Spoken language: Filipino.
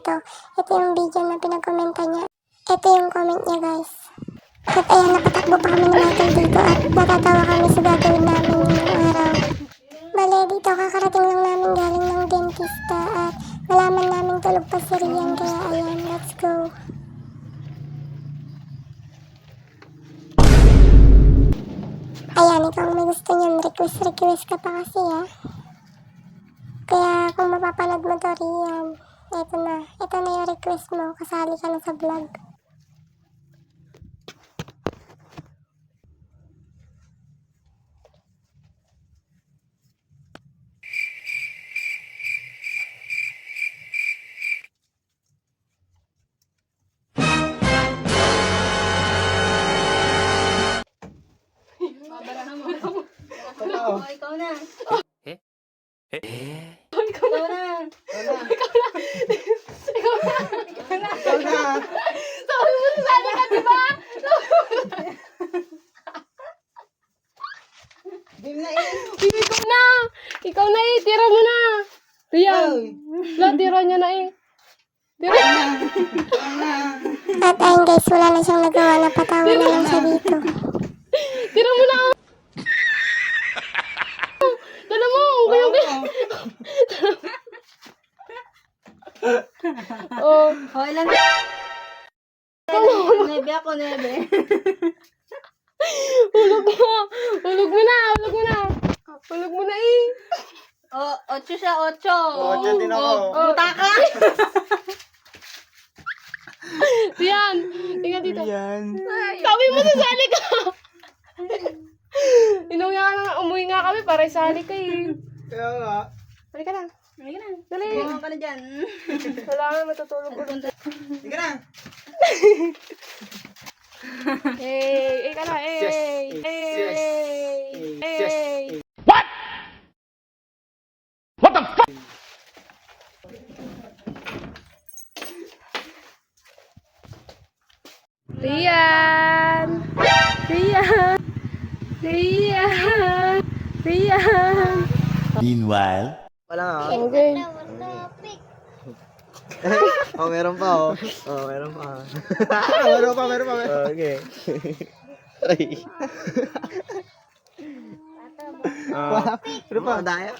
ito. Ito yung video na pinag-commenta niya. Ito yung comment niya, guys. At ayan, napatakbo pa kami ni Michael dito at natatawa kami sa gagawin namin ngayong araw. Bale, dito kakarating lang namin galing ng dentista at nalaman namin tulog pa si Rian, kaya ayan, let's go. Ayan, ikaw may gusto niyan, request ka pa kasi Kaya kung mapapanood mo to, Rian, ito na yung request mo, kasali ka na sa vlog. Ikaw na. Sali ka, diba? Ikaw na tira mo na. Rian. Tira niya na Tira na. At ayun guys, wala na siyang nagawa, napatawa na lang siya dito. Tira mo na. Dala mo. Oh, ilan? Nebe ako, nebe. Hulog mo na. Hulog mo na Oh, 8 siya, 8. Oo, dyan din ako. Buta ka! Rian, tingnan dito. Yan. Sabi mo sasali ka. Inuwi nga na, umuwi nga kami para isali ka Kaya nga. Halika na. Halika na. Dali. Bumangon ka na dyan. Wala nga, matutulog ulit. Sige na. Hey, ka na. Yes. Hey. Rian. Meanwhile, Wala nga. Okay. Oh, meron pa meron pa. meron pa. Okay. Ay. Meron pa. Daya.